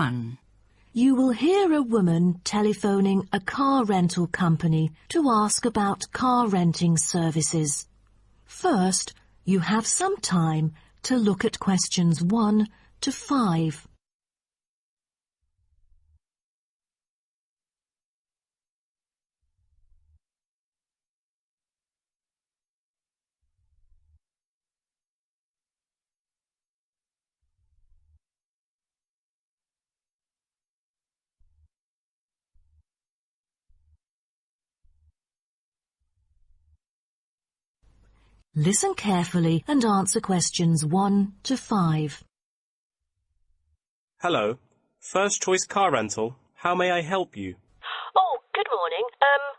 1. You will hear a woman telephoning a car rental company to ask about car renting services. First, you have some time to look at questions 1 to 5. Listen carefully and answer questions 1 to 5. Hello. First Choice Car Rental. How may I help you? Oh, good morning.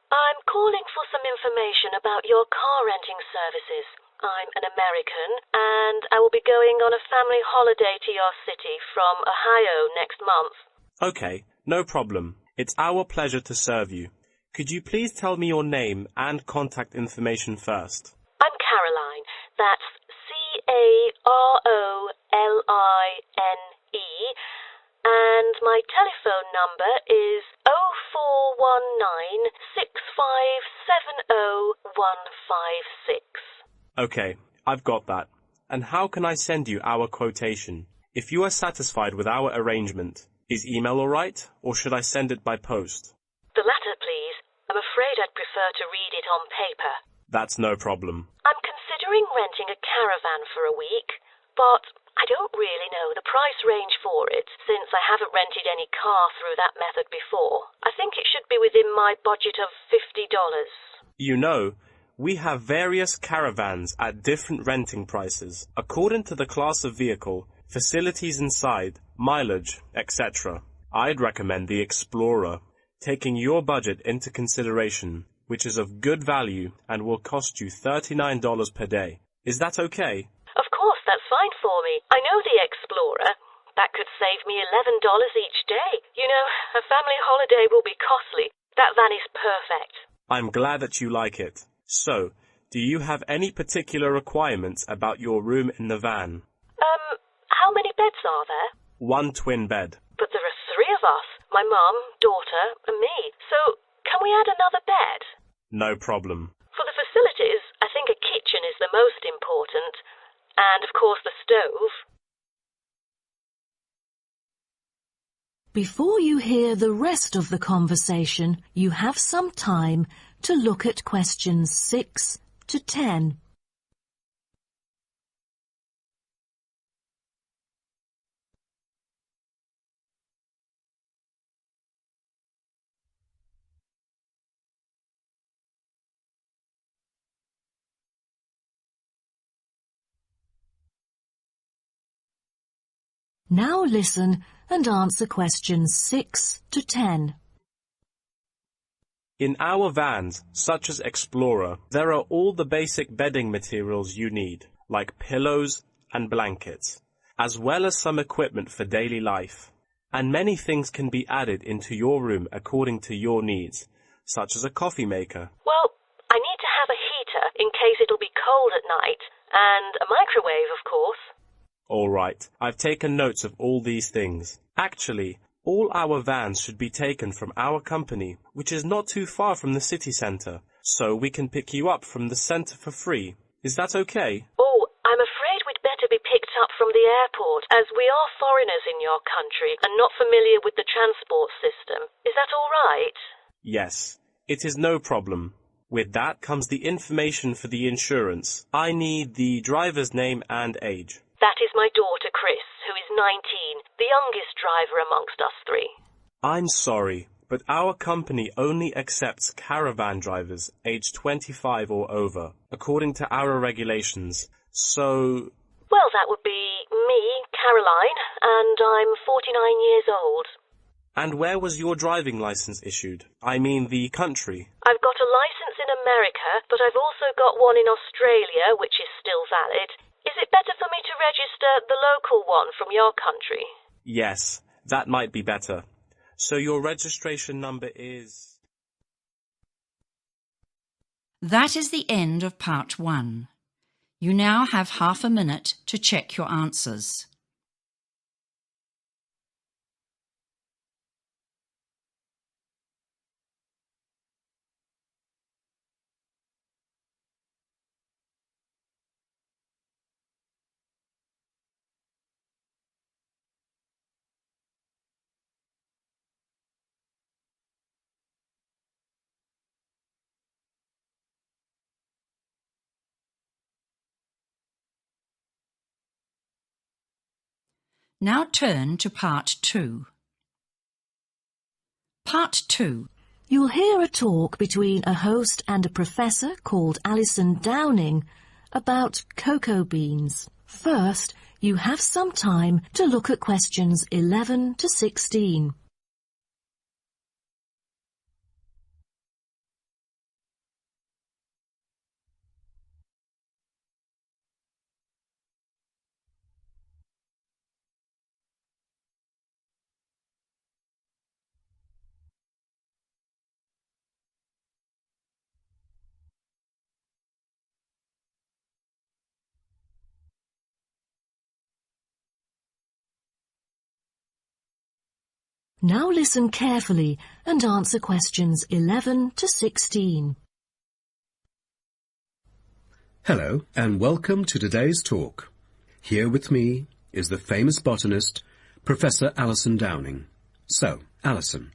I'm calling for some information about your car renting services. I'm an American and I will be going on a family holiday to your city from Ohio next month. Okay, no problem. It's our pleasure to serve you. Could you please tell me your name and contact information first? I'm Caroline. That's Caroline. And my telephone number is 04196570 Okay, I've got that. And how can I send you our quotation? If you are satisfied with our arrangement, is email all right, or should I send it by post? The latter, please. I'm afraid I'd prefer to read it on paper. That's no problem. I'm considering renting a caravan for a week, but I don't really know the price range for it since I haven't rented any car through that method before. I think it should be within my budget of $50. You know, we have various caravans at different renting prices, according to the class of vehicle, facilities inside, mileage, etc. I'd recommend the Explorer, taking your budget into consideration, which is of good value and will cost you $39 per day. Is that okay? Of course, that's fine for me. I know the Explorer. That could save me $11 each day. You know, a family holiday will be costly. That van is perfect. I'm glad that you like it. So, do you have any particular requirements about your room in the van? How many beds are there? 1 twin bed. But there are 3 of us. My mum, daughter, and me. So, can we add another bed? No problem. For the facilities, I think a kitchen is the most important. And, of course, the stove. Before you hear the rest of the conversation, you have some time to look at questions 6 to 10. Now listen and answer questions 6 to 10. In our vans, such as Explorer, there are all the basic bedding materials you need, like pillows and blankets, as well as some equipment for daily life. And many things can be added into your room according to your needs, such as a coffee maker. Well, I need to have a heater in case it'll be cold at night, and a microwave, of course. All right, I've taken notes of all these things. Actually, all our vans should be taken from our company, which is not too far from the city centre, so we can pick you up from the centre for free. Is that okay? Oh, I'm afraid we'd better be picked up from the airport, as we are foreigners in your country and not familiar with the transport system. Is that all right? Yes, it is no problem. With that comes the information for the insurance. I need the driver's name and age. That is my daughter, Chris, who is 19, the youngest driver amongst us 3. I'm sorry, but our company only accepts caravan drivers aged 25 or over, according to our regulations. So... Well, that would be me, Caroline, and I'm 49 years old. And where was your driving license issued? I mean the country. I've got a license in America, but I've also got one in Australia, which is still valid. Is it better for me to register the local one from your country? Yes, that might be better. So your registration number is... That is the end of part 1. You now have half a minute to check your answers. Now turn to Part 2. Part 2. You'll hear a talk between a host and a professor called Alison Downing about cocoa beans. First, you have some time to look at questions 11 to 16. Now listen carefully and answer questions 11 to 16. Hello and welcome to today's talk. Here with me is the famous botanist, Professor Alison Downing. So, Alison,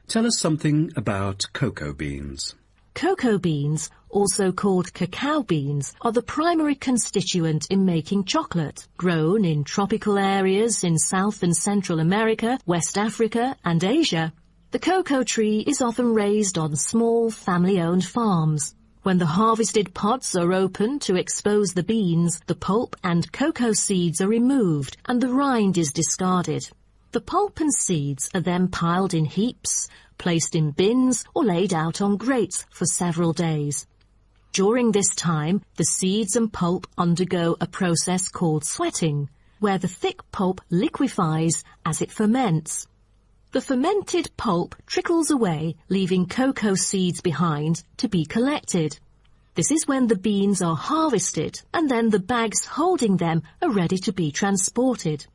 tell us something about cocoa beans. Cocoa beans, also called cacao beans, are the primary constituent in making chocolate, grown in tropical areas in South and Central America, West Africa and Asia. The cocoa tree is often raised on small family-owned farms. When the harvested pods are opened to expose the beans, the pulp and cocoa seeds are removed and the rind is discarded. The pulp and seeds are then piled in heaps, placed in bins or laid out on grates for several days. During this time, the seeds and pulp undergo a process called sweating, where the thick pulp liquefies as it ferments. The fermented pulp trickles away, leaving cocoa seeds behind to be collected. This is when the beans are harvested, and then the bags holding them are ready to be transported.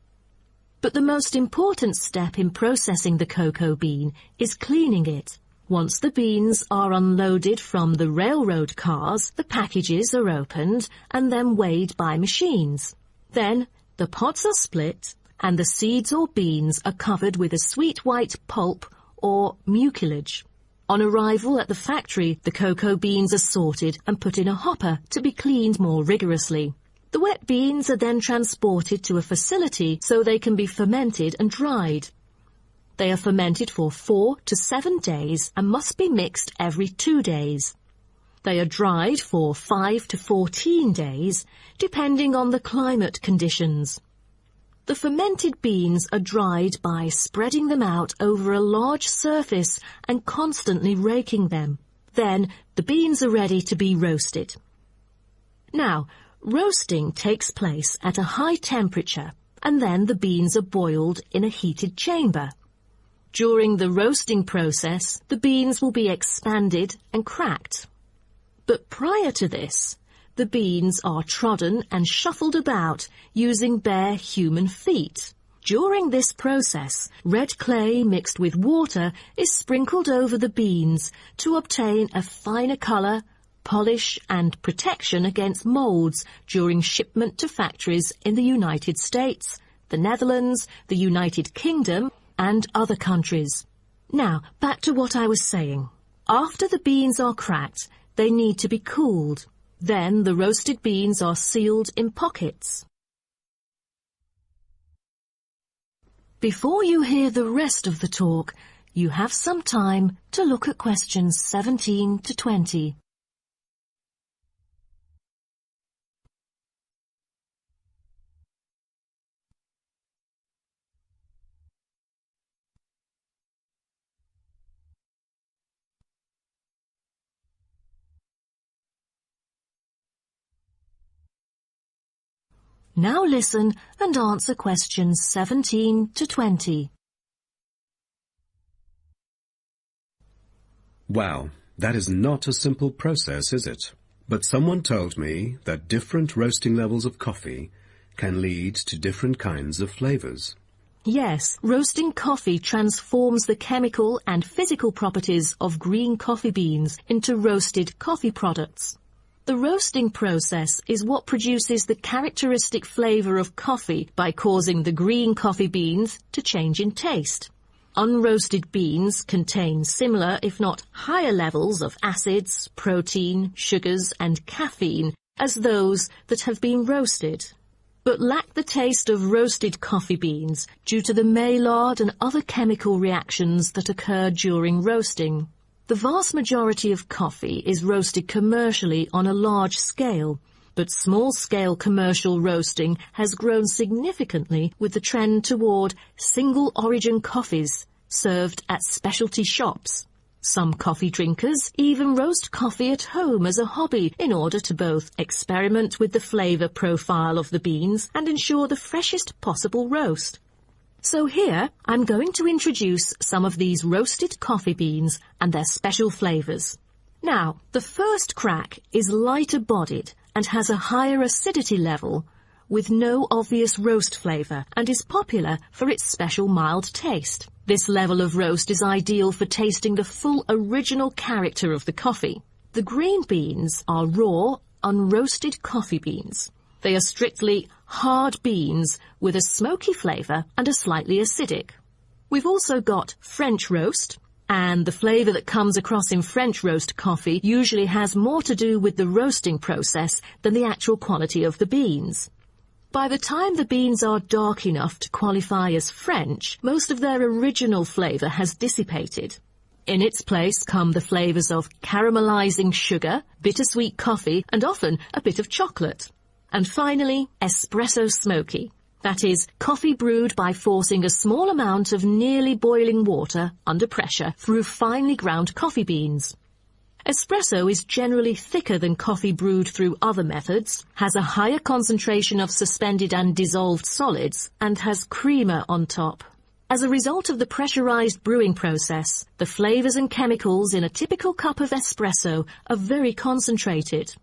But the most important step in processing the cocoa bean is cleaning it. Once the beans are unloaded from the railroad cars, the packages are opened and then weighed by machines. Then the pods are split and the seeds or beans are covered with a sweet white pulp or mucilage. On arrival at the factory, the cocoa beans are sorted and put in a hopper to be cleaned more rigorously. The wet beans are then transported to a facility so they can be fermented and dried. They are fermented for 4 to 7 days and must be mixed every 2 days. They are dried for 5 to 14 days, depending on the climate conditions. The fermented beans are dried by spreading them out over a large surface and constantly raking them. Then the beans are ready to be roasted. Now, roasting takes place at a high temperature, and then the beans are boiled in a heated chamber. During the roasting process, the beans will be expanded and cracked. But prior to this, the beans are trodden and shuffled about using bare human feet. During this process, red clay mixed with water is sprinkled over the beans to obtain a finer colour, polish and protection against molds during shipment to factories in the United States, the Netherlands, the United Kingdom and other countries. Now, back to what I was saying. After the beans are cracked, they need to be cooled. Then the roasted beans are sealed in pockets. Before you hear the rest of the talk, you have some time to look at questions 17 to 20. Now listen and answer questions 17 to 20. Wow, that is not a simple process, is it? But someone told me that different roasting levels of coffee can lead to different kinds of flavors. Yes, roasting coffee transforms the chemical and physical properties of green coffee beans into roasted coffee products. The roasting process is what produces the characteristic flavor of coffee by causing the green coffee beans to change in taste. Unroasted beans contain similar, if not higher levels of acids, protein, sugars and caffeine as those that have been roasted. but lack the taste of roasted coffee beans due to the Maillard and other chemical reactions that occur during roasting. The vast majority of coffee is roasted commercially on a large scale, but small-scale commercial roasting has grown significantly with the trend toward single-origin coffees served at specialty shops. Some coffee drinkers even roast coffee at home as a hobby in order to both experiment with the flavour profile of the beans and ensure the freshest possible roast. So here I'm going to introduce some of these roasted coffee beans and their special flavours. Now, the first crack is lighter bodied and has a higher acidity level with no obvious roast flavour and is popular for its special mild taste. This level of roast is ideal for tasting the full original character of the coffee. The green beans are raw, unroasted coffee beans. They are strictly hard beans with a smoky flavour and are slightly acidic. We've also got French roast, and the flavour that comes across in French roast coffee usually has more to do with the roasting process than the actual quality of the beans. By the time the beans are dark enough to qualify as French, most of their original flavour has dissipated. In its place come the flavours of caramelizing sugar, bittersweet coffee, and often a bit of chocolate. And finally, espresso smoky. That is, coffee brewed by forcing a small amount of nearly boiling water under pressure through finely ground coffee beans. Espresso is generally thicker than coffee brewed through other methods, has a higher concentration of suspended and dissolved solids, and has creamer on top. As a result of the pressurized brewing process, the flavors and chemicals in a typical cup of espresso are very concentrated.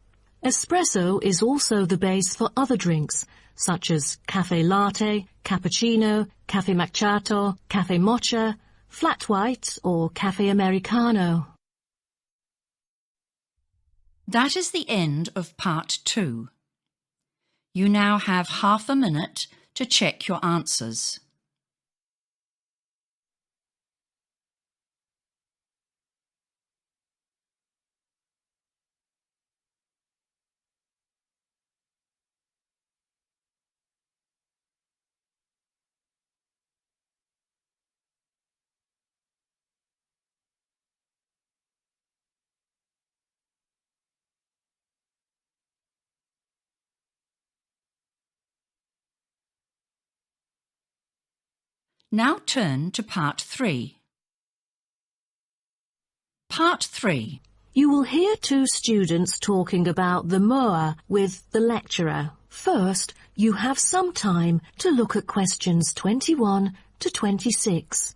Espresso is also the base for other drinks, such as cafe latte, cappuccino, cafe macchiato, cafe mocha, flat white, or cafe americano. That is the end of part 2. You now have half a minute to check your answers. Now turn to part 3. Part 3. You will hear two students talking about the moa with the lecturer. First, you have some time to look at questions 21 to 26.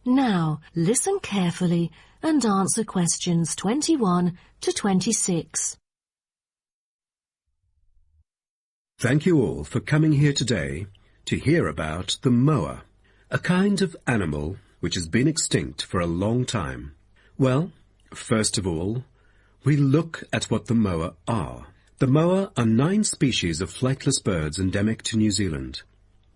Now, listen carefully and answer questions 21 to 26. Thank you all for coming here today to hear about the moa, a kind of animal which has been extinct for a long time. Well, first of all, we look at what the moa are. The moa are 9 species of flightless birds endemic to New Zealand.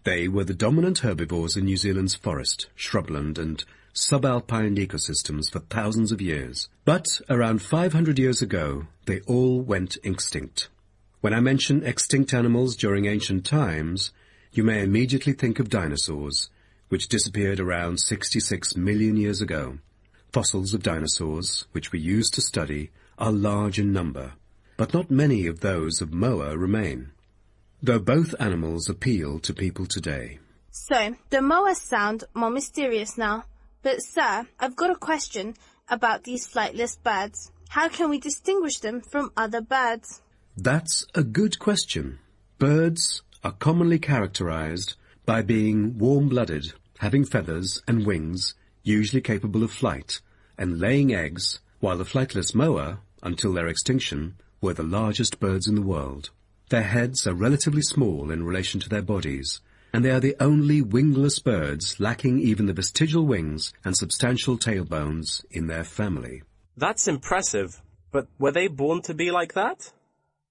They were the dominant herbivores in New Zealand's forest, shrubland and subalpine ecosystems for thousands of years. But around 500 years ago, they all went extinct. When I mention extinct animals during ancient times, you may immediately think of dinosaurs, which disappeared around 66 million years ago. Fossils of dinosaurs, which we use to study, are large in number, but not many of those of moa remain, though both animals appeal to people today. So, the moas sound more mysterious now. But sir, I've got a question about these flightless birds. How can we distinguish them from other birds? That's a good question. Birds are commonly characterized by being warm-blooded, having feathers and wings, usually capable of flight, and laying eggs, while the flightless moa, until their extinction, were the largest birds in the world. Their heads are relatively small in relation to their bodies, and they are the only wingless birds lacking even the vestigial wings and substantial tailbones in their family. That's impressive, but were they born to be like that?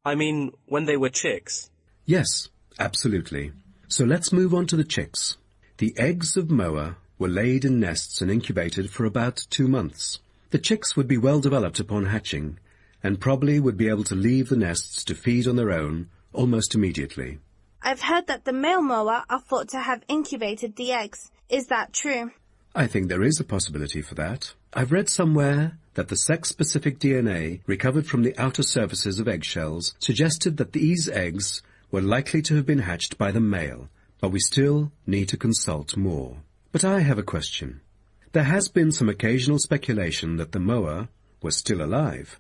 I mean, when they were chicks. Yes, absolutely. So let's move on to the chicks. The eggs of moa were laid in nests and incubated for about 2 months. The chicks would be well developed upon hatching, and probably would be able to leave the nests to feed on their own almost immediately. I've heard that the male moa are thought to have incubated the eggs. Is that true? I think there is a possibility for that. I've read somewhere that the sex-specific DNA recovered from the outer surfaces of eggshells suggested that these eggs were likely to have been hatched by the male, but we still need to consult more. But I have a question. There has been some occasional speculation that the moa were still alive,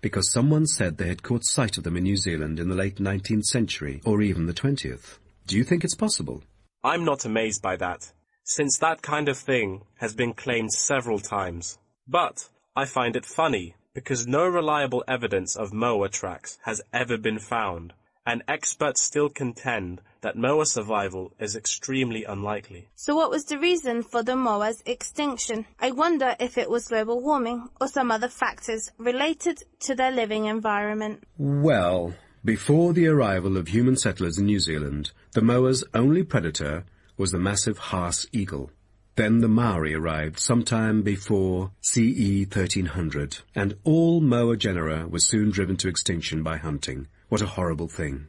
because someone said they had caught sight of them in New Zealand in the late 19th century, or even the 20th. Do you think it's possible? I'm not amazed by that, since that kind of thing has been claimed several times. But I find it funny, because no reliable evidence of moa tracks has ever been found, and experts still contend that moa survival is extremely unlikely. So what was the reason for the moa's extinction? I wonder if it was global warming or some other factors related to their living environment. Well, before the arrival of human settlers in New Zealand, the moa's only predator was the massive Haas eagle. Then the Maori arrived sometime before CE 1300, and all moa genera were soon driven to extinction by hunting. What a horrible thing.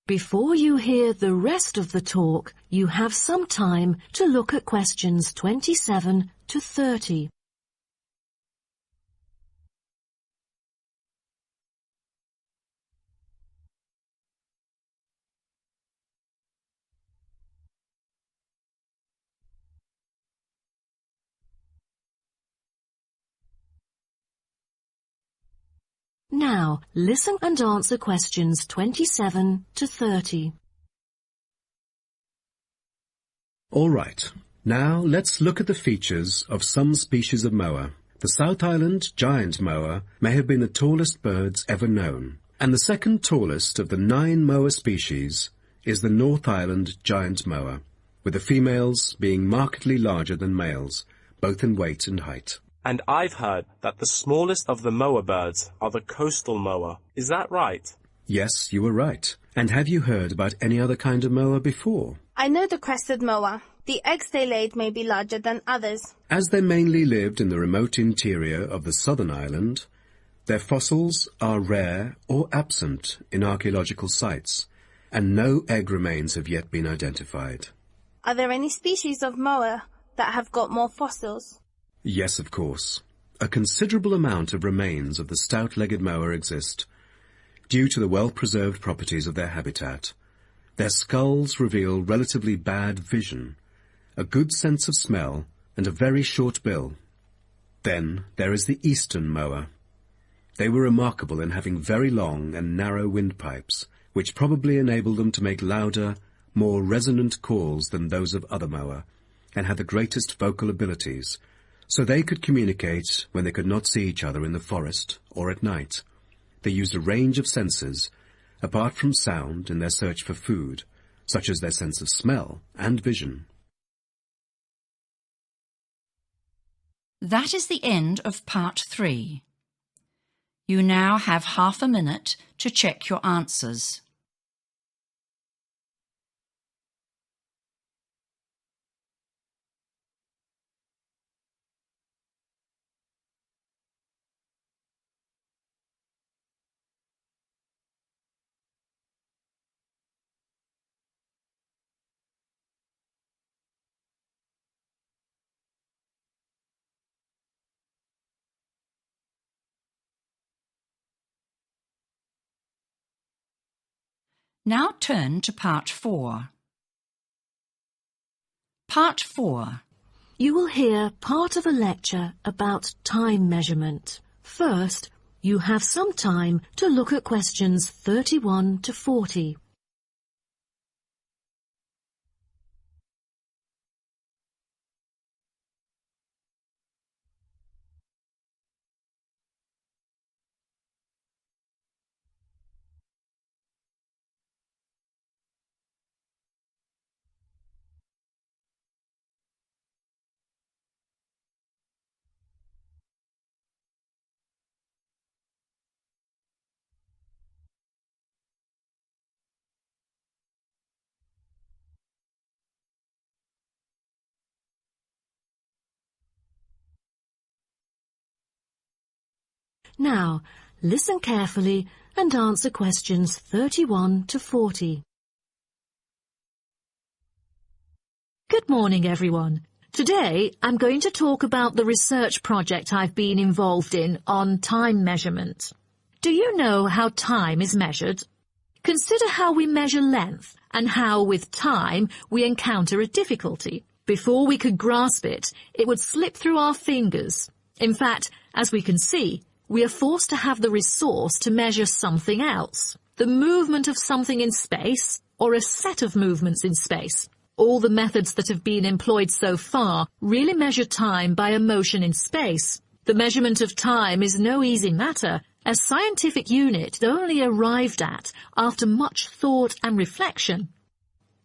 Before you hear the rest of the talk, you have some time to look at questions 27 to 30. Now, listen and answer questions 27 to 30. All right. Now let's look at the features of some species of moa. The South Island giant moa may have been the tallest birds ever known, and the second tallest of the 9 moa species is the North Island giant moa, with the females being markedly larger than males, both in weight and height. And I've heard that the smallest of the moa birds are the coastal moa. Is that right? Yes, you were right. And have you heard about any other kind of moa before? I know the crested moa. The eggs they laid may be larger than others. As they mainly lived in the remote interior of the southern island, their fossils are rare or absent in archaeological sites, and no egg remains have yet been identified. Are there any species of moa that have got more fossils? Yes, of course. A considerable amount of remains of the stout-legged moa exist, due to the well-preserved properties of their habitat. Their skulls reveal relatively bad vision, a good sense of smell, and a very short bill. Then there is the eastern moa. They were remarkable in having very long and narrow windpipes, which probably enabled them to make louder, more resonant calls than those of other moa, and had the greatest vocal abilities, so they could communicate when they could not see each other in the forest or at night. They used a range of senses, apart from sound, in their search for food, such as their sense of smell and vision. That is the end of part 3. You now have half a minute to check your answers. Now turn to part 4. Part 4. You will hear part of a lecture about time measurement. First, you have some time to look at questions 31 to 40. Now, listen carefully and answer questions 31 to 40. Good morning, everyone. Today, I'm going to talk about the research project I've been involved in on time measurement. Do you know how time is measured? Consider how we measure length and how, with time, we encounter a difficulty. Before we could grasp it, it would slip through our fingers. In fact, as we can see, we are forced to have the resource to measure something else, the movement of something in space or a set of movements in space. All the methods that have been employed so far really measure time by a motion in space. The measurement of time is no easy matter, a scientific unit only arrived at after much thought and reflection.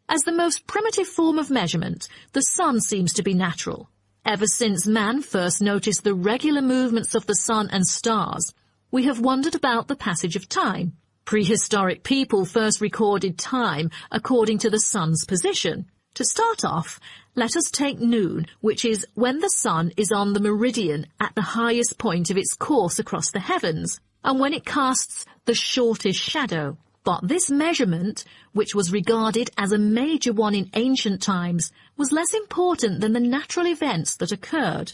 As the most primitive form of measurement, the sun seems to be natural. Ever since man first noticed the regular movements of the sun and stars, we have wondered about the passage of time. Prehistoric people first recorded time according to the sun's position. To start off, let us take noon, which is when the sun is on the meridian at the highest point of its course across the heavens, and when it casts the shortest shadow. But this measurement, which was regarded as a major one in ancient times, was less important than the natural events that occurred.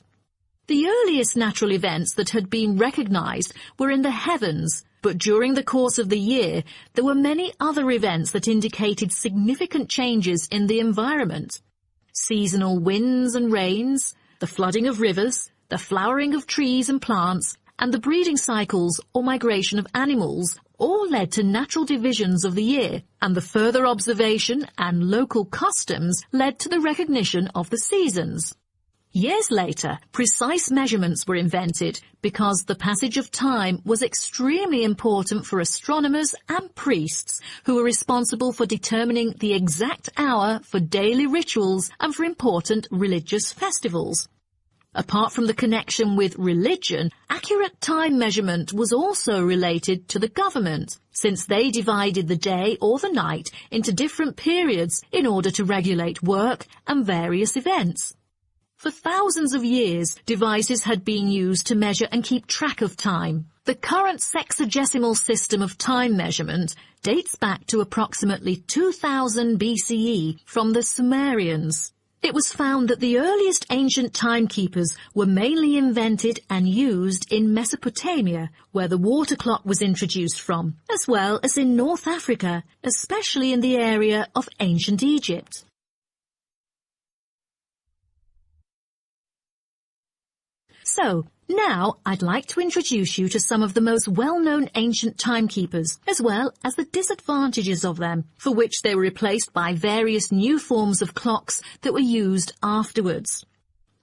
The earliest natural events that had been recognized were in the heavens, but during the course of the year there were many other events that indicated significant changes in the environment. Seasonal winds and rains, the flooding of rivers, the flowering of trees and plants, and the breeding cycles or migration of animals all led to natural divisions of the year, and the further observation and local customs led to the recognition of the seasons. Years later, precise measurements were invented because the passage of time was extremely important for astronomers and priests who were responsible for determining the exact hour for daily rituals and for important religious festivals. Apart from the connection with religion, accurate time measurement was also related to the government, since they divided the day or the night into different periods in order to regulate work and various events. For thousands of years, devices had been used to measure and keep track of time. The current sexagesimal system of time measurement dates back to approximately 2000 BCE from the Sumerians. It was found that the earliest ancient timekeepers were mainly invented and used in Mesopotamia, where the water clock was introduced from, as well as in North Africa, especially in the area of ancient Egypt. So, now I'd like to introduce you to some of the most well-known ancient timekeepers, as well as the disadvantages of them, for which they were replaced by various new forms of clocks that were used afterwards.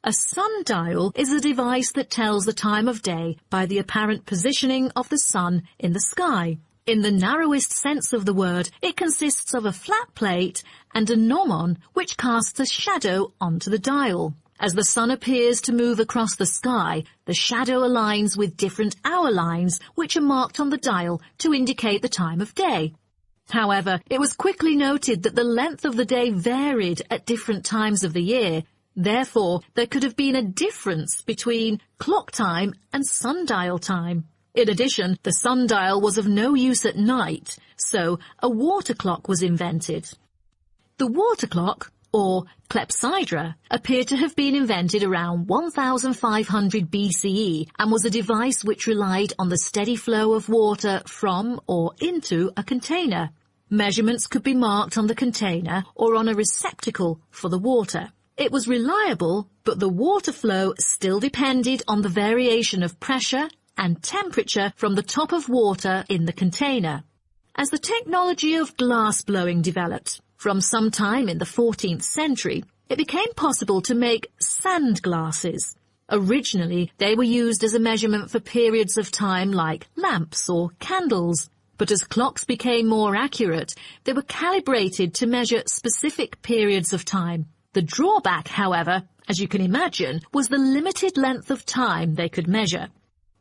A sundial is a device that tells the time of day by the apparent positioning of the sun in the sky. In the narrowest sense of the word, it consists of a flat plate and a gnomon which casts a shadow onto the dial. As the sun appears to move across the sky, the shadow aligns with different hour lines which are marked on the dial to indicate the time of day. However, it was quickly noted that the length of the day varied at different times of the year. Therefore, there could have been a difference between clock time and sundial time. In addition, the sundial was of no use at night, so a water clock was invented. The water clock, or clepsydra, appeared to have been invented around 1500 BCE and was a device which relied on the steady flow of water from or into a container. Measurements could be marked on the container or on a receptacle for the water. It was reliable, but the water flow still depended on the variation of pressure and temperature from the top of water in the container. As the technology of glass blowing developed, from some time in the 14th century, it became possible to make sand glasses. Originally, they were used as a measurement for periods of time like lamps or candles, but as clocks became more accurate, they were calibrated to measure specific periods of time. The drawback, however, as you can imagine, was the limited length of time they could measure.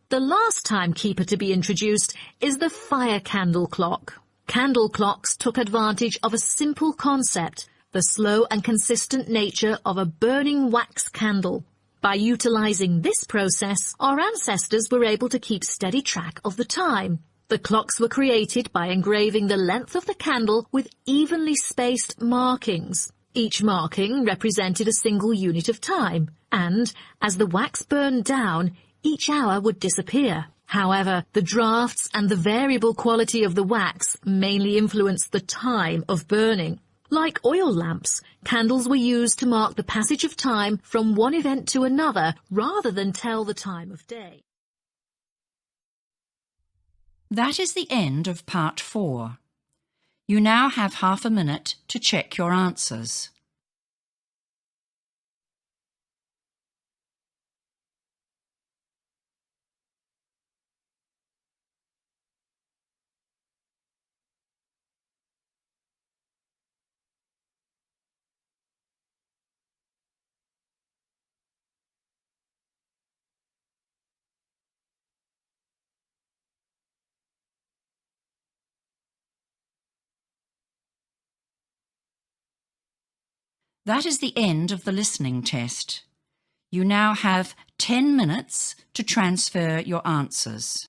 The last timekeeper to be introduced is the fire candle clock. Candle clocks took advantage of a simple concept, the slow and consistent nature of a burning wax candle. By utilising this process, our ancestors were able to keep steady track of the time. The clocks were created by engraving the length of the candle with evenly spaced markings. Each marking represented a single unit of time, and as the wax burned down, each hour would disappear. However, the drafts and the variable quality of the wax mainly influenced the time of burning. Like oil lamps, candles were used to mark the passage of time from one event to another rather than tell the time of day. That is the end of part 4. You now have half a minute to check your answers. That is the end of the listening test. You now have 10 minutes to transfer your answers.